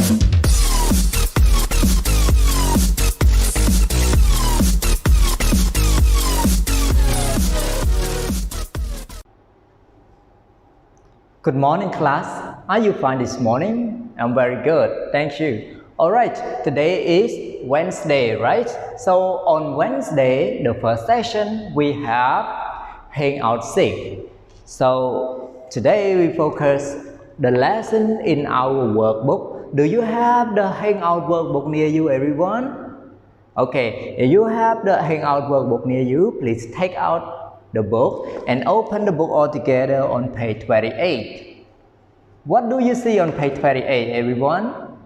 Good morning, class. Are you fine this morning? I'm very good, thank you. Alright, today is Wednesday, right? So on Wednesday, the first session, we have Hangout 6. So today we focus the lesson in our workbook. Do you have the Hangout workbook near you, everyone? Okay, if you have the Hangout workbook near you, please take out the book and open the book all together on page 28. What do you see on page 28, everyone?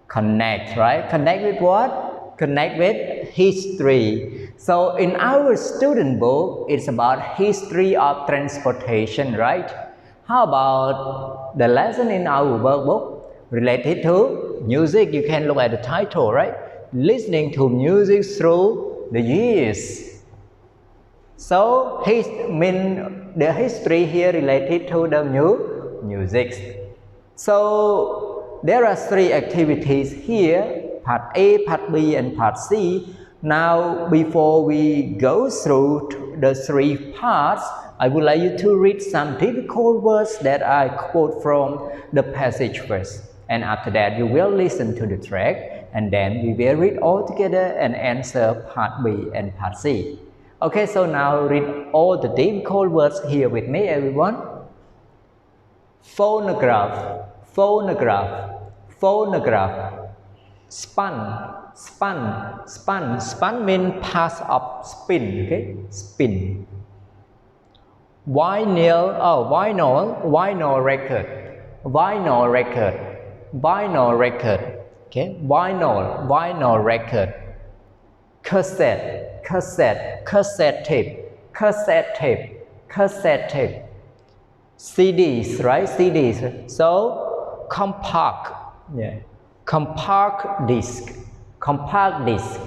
Connect, right? Connect with what? Connect with history. So in our student book, it's about history of transportation, right? How about the lesson in our workbook related to music? You can look at the title, right? Listening to music through the years. So the history here related to the music. So there are 3 activities here, part A, part B, and part C. Now before we go through the 3 parts, I would like you to read some difficult words that I quote from the passage first. And after that you will listen to the track, and then we will read all together and answer part B and part C. Okay, so now read all the difficult words here with me, everyone. Phonograph, phonograph, phonograph. Spun, spun, spun. Spun means pass of spin, okay? Spin. Vinyl record. Vinyl record. Vinyl record. Okay? Vinyl record. Cassette, cassette, cassette tape, cassette tape, cassette tape. CDs, right? CDs. So compact, yeah. Compact disc, compact disc,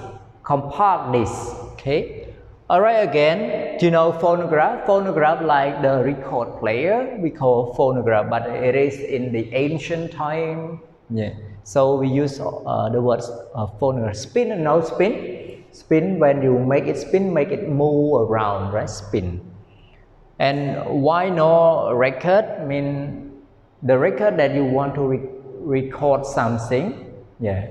compact disc. Okay. All right. Again, do you know phonograph? Phonograph, like the record player, we call phonograph, but it is in the ancient time. Yeah. So we use the words phonograph. Spin and no spin. Spin, when you make it spin, make it move around, right? Spin. And vinyl record mean the record that you want to record something, yeah,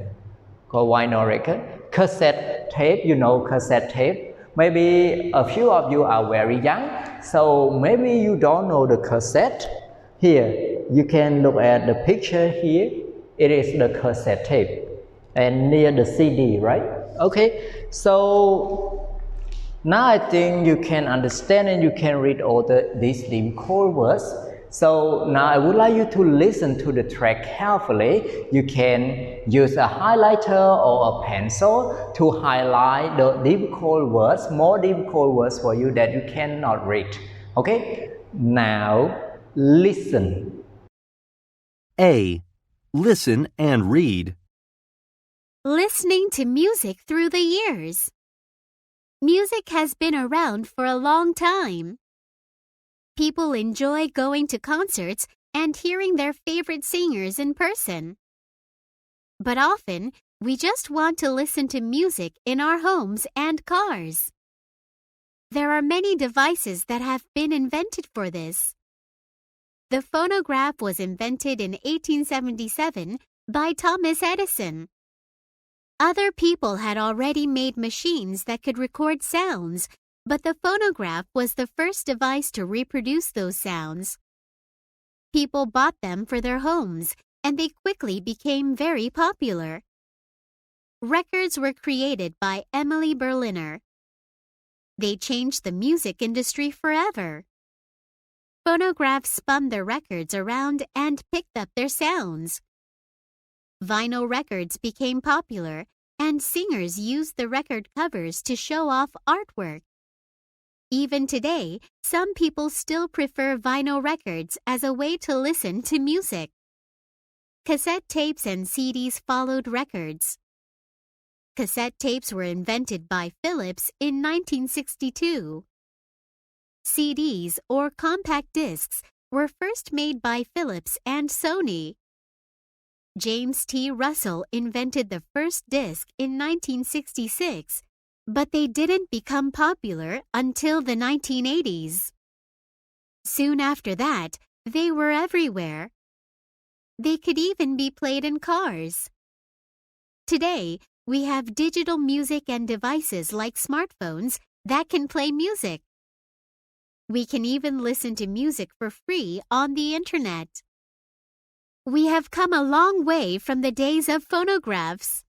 called vinyl record. Cassette tape, you know cassette tape. Maybe a few of you are very young, so maybe you don't know the cassette. Here, you can look at the picture here. It is the cassette tape, and near the CD, right? Okay, so now I think you can understand and you can read all these difficult words. So now I would like you to listen to the track carefully. You can use a highlighter or a pencil to highlight the difficult words, more difficult words for you that you cannot read. Okay, now listen. A. Listen and read. Listening to music through the years. Music has been around for a long time. People enjoy going to concerts and hearing their favorite singers in person. But often, we just want to listen to music in our homes and cars. There are many devices that have been invented for this. The phonograph was invented in 1877 by Thomas Edison. Other people had already made machines that could record sounds, but the phonograph was the first device to reproduce those sounds. People bought them for their homes, and they quickly became very popular. Records were created by Emily Berliner. They changed the music industry forever. Phonographs spun the records around and picked up their sounds. Vinyl records became popular, and singers used the record covers to show off artwork. Even today, some people still prefer vinyl records as a way to listen to music. Cassette tapes and CDs followed records. Cassette tapes were invented by Philips in 1962. CDs, or compact discs, were first made by Philips and Sony. James T. Russell invented the first disc in 1966, but they didn't become popular until the 1980s. Soon after that, they were everywhere. They could even be played in cars. Today, we have digital music and devices like smartphones that can play music. We can even listen to music for free on the internet. We have come a long way from the days of phonographs.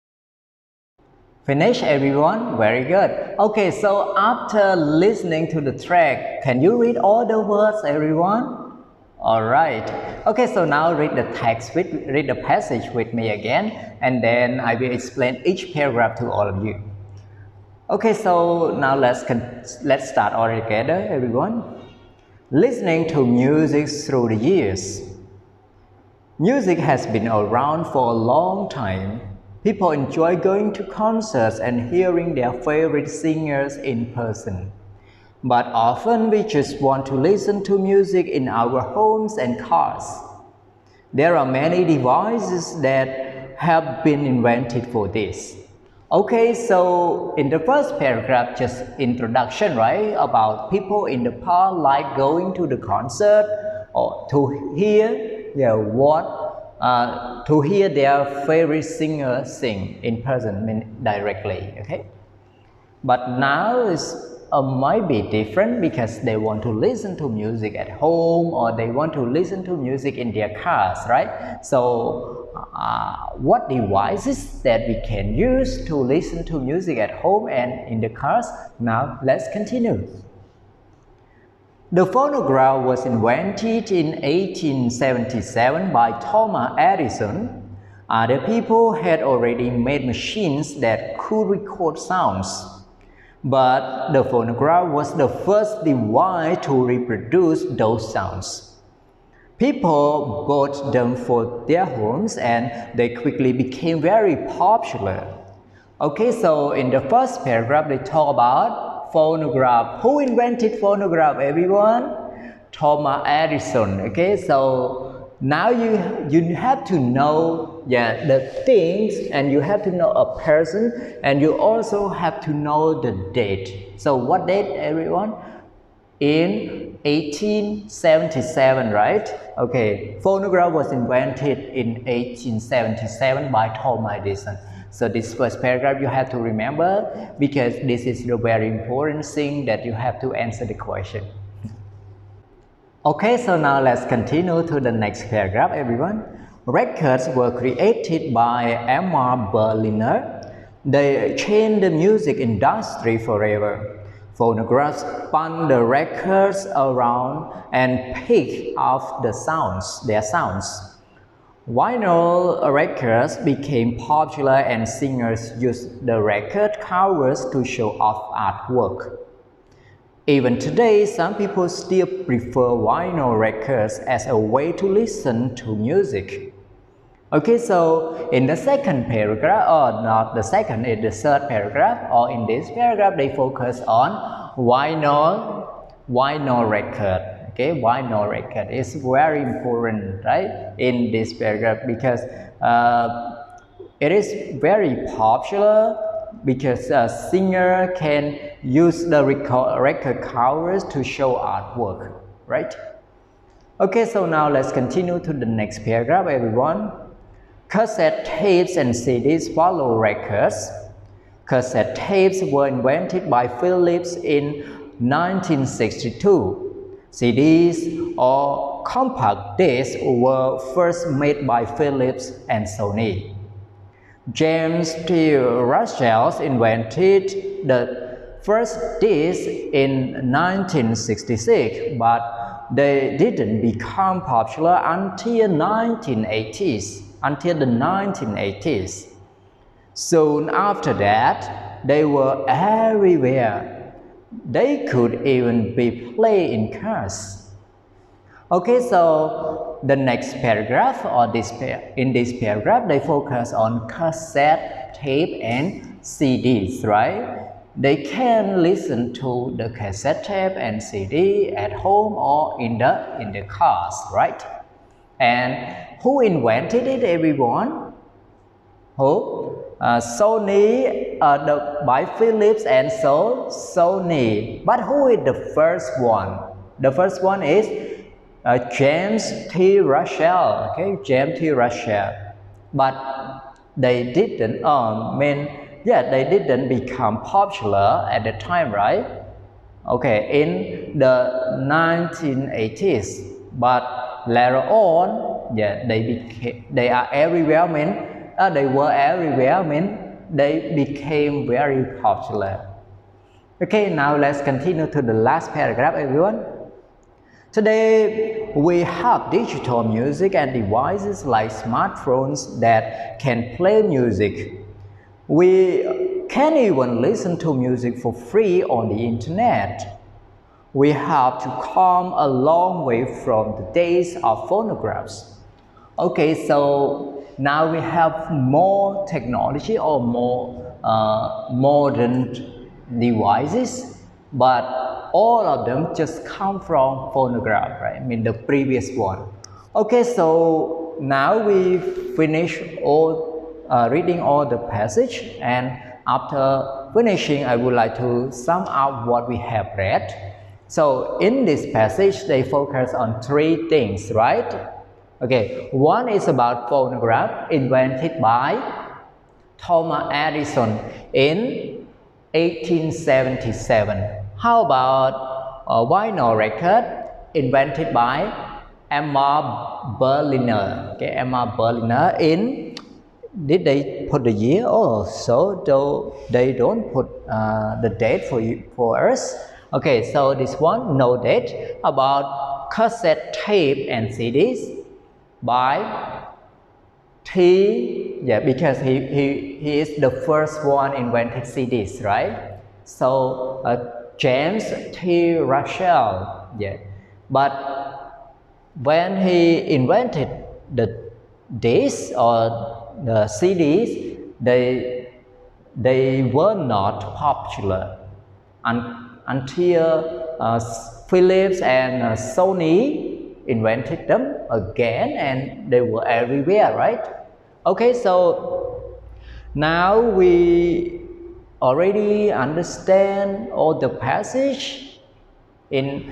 Finish, everyone? Very good. Okay, so after listening to the track, can you read all the words, everyone? Alright. Okay, so now read the passage with me again, and then I will explain each paragraph to all of you. Okay, so now let's start all together, everyone. Listening to music through the years. Music has been around for a long time. People enjoy going to concerts and hearing their favorite singers in person. But often we just want to listen to music in our homes and cars. There are many devices that have been invented for this. Okay, so in the first paragraph, just introduction, right? About people in the past like going to the concert or to hear to hear their favorite singer sing in person, directly. Okay, but now it's might be different because they want to listen to music at home or they want to listen to music in their cars, right? So what devices that we can use to listen to music at home and in the cars? Now let's continue. The phonograph was invented in 1877 by Thomas Edison. Other people had already made machines that could record sounds, but the phonograph was the first device to reproduce those sounds. People bought them for their homes and they quickly became very popular. Okay, so in the first paragraph they talk about phonograph. Who invented phonograph, everyone? Thomas Edison. Okay, so now you have to know the things, and you have to know a person, and you also have to know the date. So what date, everyone? In 1877, right? Okay, phonograph was invented in 1877 by Thomas Edison. So this first paragraph you have to remember because this is the very important thing that you have to answer the question. Okay, so now let's continue to the next paragraph, everyone. Records were created by Emma Berliner. They changed the music industry forever. Phonographs spun the records around and picked up their sounds. Vinyl records became popular and singers used the record covers to show off artwork. Even today, some people still prefer vinyl records as a way to listen to music. Okay, so in the second paragraph, or not the second, in the third paragraph, or in this paragraph, they focus on vinyl record. Okay, vinyl record is very important, right, in this paragraph because it is very popular because a singer can use the record covers to show artwork, right? Okay, so now let's continue to the next paragraph, everyone. Cassette tapes and CDs follow records. Cassette tapes were invented by Philips in 1962. CDs or compact discs were first made by Philips and Sony. James T. Russell invented the first disc in 1966, but they didn't become popular until the 1980s. Soon after that, they were everywhere. They could even be played in cars. Okay, so the next paragraph or in this paragraph, they focus on cassette tape and CDs, right? They can listen to the cassette tape and CD at home or in the cars, right? And Who invented it, everyone? Who? Sony, by Philips and Sony. But who is the first one? The first one is James T. Russell. Okay, James T. Russell. But they didn't. They didn't become popular at the time, right? Okay, in the 1980s. But later on, they are everywhere. They were everywhere. They became very popular. Okay, now let's continue to the last paragraph, everyone. Today, we have digital music and devices like smartphones that can play music. We can even listen to music for free on the internet. We have to come a long way from the days of phonographs. Okay, so now we have more technology or more modern devices, but all of them just come from phonograph, right? The previous one. Okay, so now we finish reading all the passage, and after finishing, I would like to sum up what we have read. So in this passage, they focus on three things, right? Okay, one is about phonograph invented by Thomas Edison in 1877. How about a vinyl record invented by Emma Berliner? Okay, Emma Berliner in, did they put the year? Oh, so they don't put the date for us. Okay, so this one, no date. About cassette tape and CDs by because he is the first one invented CDs, right? So James T. Russell, But when he invented the discs or the CDs, they were not popular until Philips and Sony invented them again, and they were everywhere, right? Okay, so now we already understand all the passage so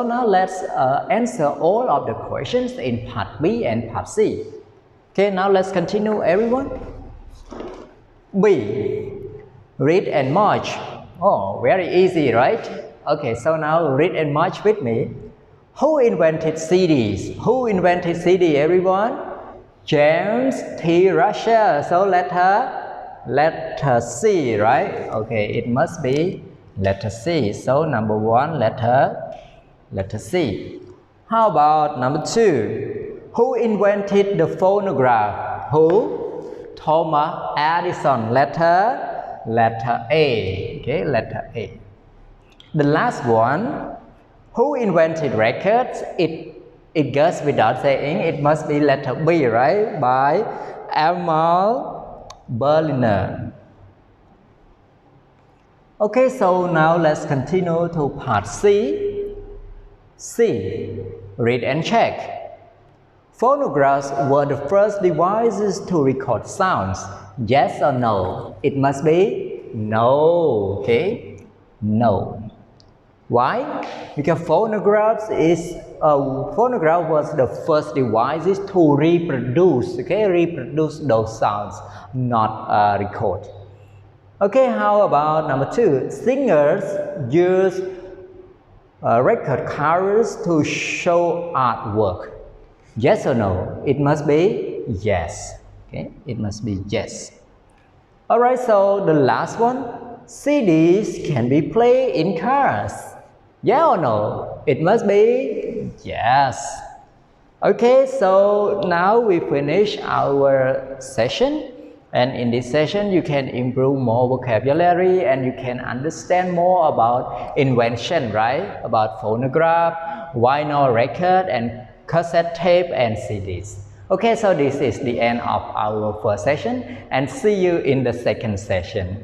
now let's answer all of the questions in part B and part C. Okay, now let's continue, everyone. B, read and march. Oh, very easy, right? Okay, so now read and march with me. Who invented CDs? Who invented CD, everyone? James T. Russell. So letter C, right? Okay, it must be letter C. So number one, letter C. How about number two? Who invented the phonograph? Who? Thomas Edison. Letter A. Okay, letter A. The last one, who invented records? It goes without saying, it must be letter B, right? By Emma Berliner. Okay, so now let's continue to part C. C, read and check. Phonographs were the first devices to record sounds. Yes or no? It must be no. Okay, no. Why? Because phonograph was the first devices to reproduce those sounds, not record. Okay, how about number two? Singers use record covers to show artwork. Yes or no? It must be yes. Okay, it must be yes. Alright, so the last one, CDs can be played in cars. Yeah or no? It must be yes. Okay, so now we finish our session, and in this session you can improve more vocabulary and you can understand more about invention, right? About phonograph, vinyl record, and cassette tape and CDs. Okay, so this is the end of our first session, and see you in the second session.